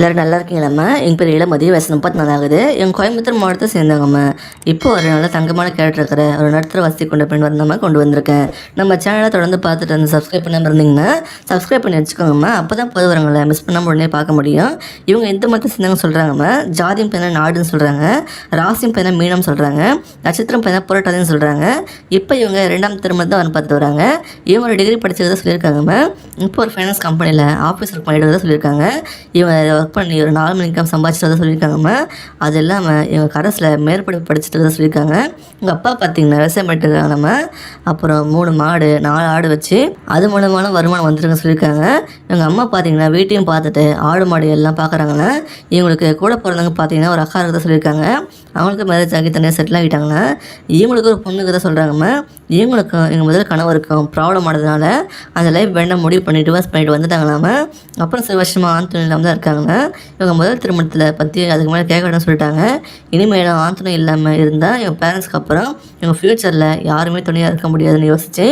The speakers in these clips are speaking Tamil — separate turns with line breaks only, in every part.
எல்லோரும் நல்லா இருக்கீங்களாம்மா? எங்கள் பேர் இளமதி, வயசு 34 ஆகுது. எங்கள் கோயம்புத்தூர் மாவட்டத்தை சேர்ந்தவங்கம்மா. இப்போ ஒரு நல்ல தங்கமான கேரக்டர் இருக்கிற ஒரு நடுத்தர வசதி கொண்ட பெண் வரந்தாம்மா கொண்டு வந்திருக்கேன். நம்ம சேனலை தொடர்ந்து பார்த்துட்டு வந்து சப்ஸ்கிரைப் பண்ணாமல் இருந்தீங்கன்னா சப்ஸ்கிரைப் பண்ணி வச்சுக்கோங்கம்மா. அப்போ தான் போது வரவங்களை மிஸ் பண்ணாமல் உடனே பார்க்க முடியும். இவங்க எந்த மதத்தை சேர்ந்தவங்க சொல்கிறாங்கம்மா. ஜாதியும் பையனா நாடுன்னு சொல்கிறாங்க, ராசியும் பையனா மீனம் சொல்கிறாங்க, நட்சத்திரம் பையனா புரட்டாதின்னு சொல்கிறாங்க. இப்போ இவங்க 2ஆம் திருமணம் தான் வந்து பார்த்து வராங்க. இவங்க ஒரு டிகிரி படிச்சதை சொல்லியிருக்காங்கம்மா. இப்போ ஒரு ஃபைனான்ஸ் கம்பெனியில் ஆஃபீஸ் ஒர்க் பண்ணிட்டு சொல்லியிருக்காங்க. இவங்க ஒர்க் பண்ணி ஒரு 4 மணி இன்கம் சம்பாதிச்சிட்டு சொல்லியிருக்காங்கம்மா. அது இல்லாமல் இவங்க கரஸில் மேற்படிப்பு படிச்சுட்டு சொல்லியிருக்காங்க. எங்கள் அப்பா பார்த்தீங்கன்னா விவசாயம் பண்ணிட்டு இருக்காங்கம்மா. அப்புறம் 3 மாடு 4 ஆடு வச்சு அது மூலமான வருமானம் வந்துருக்குன்னு சொல்லியிருக்காங்க. எங்கள் அம்மா பார்த்தீங்கன்னா வீட்டையும் பார்த்துட்டு ஆடு மாடு எல்லாம் பார்க்குறாங்கன்னா இவங்களுக்கு கூட பிறந்தவங்க பார்த்தீங்கன்னா ஒரு அக்கா இருக்கிறத சொல்லியிருக்காங்க. அவங்களுக்கு மேரேஜ் ஆகி தனியாக செட்டில் ஆகிட்டாங்கன்னா இவங்களுக்கு ஒரு பொண்ணுக்கு தான் சொல்கிறாங்கம்மா. இவங்களுக்கும் எங்கள் முதல் கணவருக்கும் ப்ராப்ளம் ஆனதுனால அந்த லைஃப் வேண்டாம் முடிவு பண்ணி டிவோர்ஸ் பண்ணிட்டு வந்துட்டாங்களாமா. அப்புறம் சில வருஷமாக ஆண் துணை இல்லாமல் தான் இருக்காங்க. இவங்க முதல் திருமணத்தில் பற்றி அதுக்கு மேலே கேட்கணும்னு சொல்லிட்டாங்க. இனிமேலும் ஆண் துணை இல்லாமல் இருந்தால் எங்கள் பேரண்ட்ஸ்க்கு அப்புறம் எங்கள் ஃப்யூச்சரில் யாருமே துணையாக இருக்க முடியாதுன்னு யோசிச்சு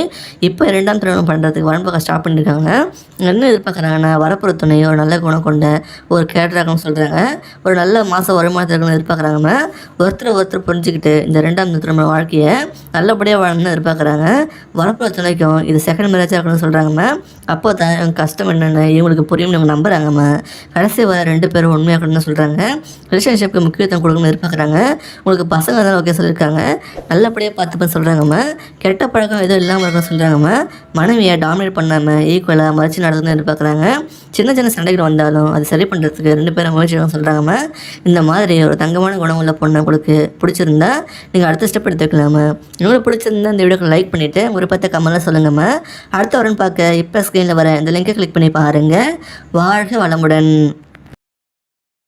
இப்போ 2ஆம் திருமணம் பண்ணுறதுக்கு வரம்பு ஸ்டார்ட் பண்ணியிருக்காங்க. என்ன எதிர்பார்க்குறாங்கன்னா வரப்புற துணை ஒரு நல்ல குணம் கொண்ட ஒரு கேரக்டராகன்னு சொல்கிறாங்க. ஒரு நல்ல மாதம் வருமானத்தில் இருக்கணும்னு எதிர்பார்க்குறாங்கம்மா. ஒருத்தர் புரிஞ்சுக்கிட்டு இந்த 2ஆம் திருமண வாழ்க்கையை நல்லபடியாக வாழணும்னு எதிர்பார்க்குறாங்க. வரப்புற துணைக்கும் இது செகண்ட் மேரேஜாக இருக்கணும்னு சொல்கிறாங்கம்மா. அப்போ தான் இவங்க கஷ்டம் என்னென்னு இவங்களுக்கு புரியும்னு இவங்க நம்புகிறாங்கம்மா. கடைசி வர 2 பேரும் உண்மையாகணும்னு சொல்கிறாங்க. ரிலேஷன்ஷிப்புக்கு முக்கியத்துவம் கொடுக்கணும்னு எதிர்பார்க்குறாங்க. உங்களுக்கு பசங்க தான் ஓகே சொல்லியிருக்காங்க. நல்லபடியாக பார்த்துப்பேன்னு சொல்கிறாங்கம்மா. கெட்ட பழக்கம் எதுவும் இல்லாமல் இருக்குன்னு சொல்கிறாங்கம்மா. மனைவியை டாமினேட் பண்ணாமல் ஈக்குவலாக மறைச்சி நடத்துன்னு எதிர்பார்க்குறாங்க. சின்ன சின்ன சண்டைகள் வந்தாலும் அது சரி பண்ணுறதுக்கு 2 பேரும் முயற்சி சொல்கிறாங்கம்மா. இந்த மாதிரி ஒரு தங்கமான குணம் உள்ள பொண்ணை உங்களுக்கு பிடிச்சிருந்தா நீங்கள் அடுத்த ஸ்டெப் எடுத்து வைக்கலாமா. உங்களுக்கு பிடிச்சிருந்தா இந்த வீடியோக்கு லைக் பண்ணிவிட்டு ஒரு பத்த கமெண்ட்லாம் சொல்லுங்கம்மா. அடுத்த வரன்னு பார்க்க இப்போ ஸ்க்ரீனில் வர இந்த லிங்கை கிளிக் பண்ணி பாருங்கள். வாழ்க வளமுடன்.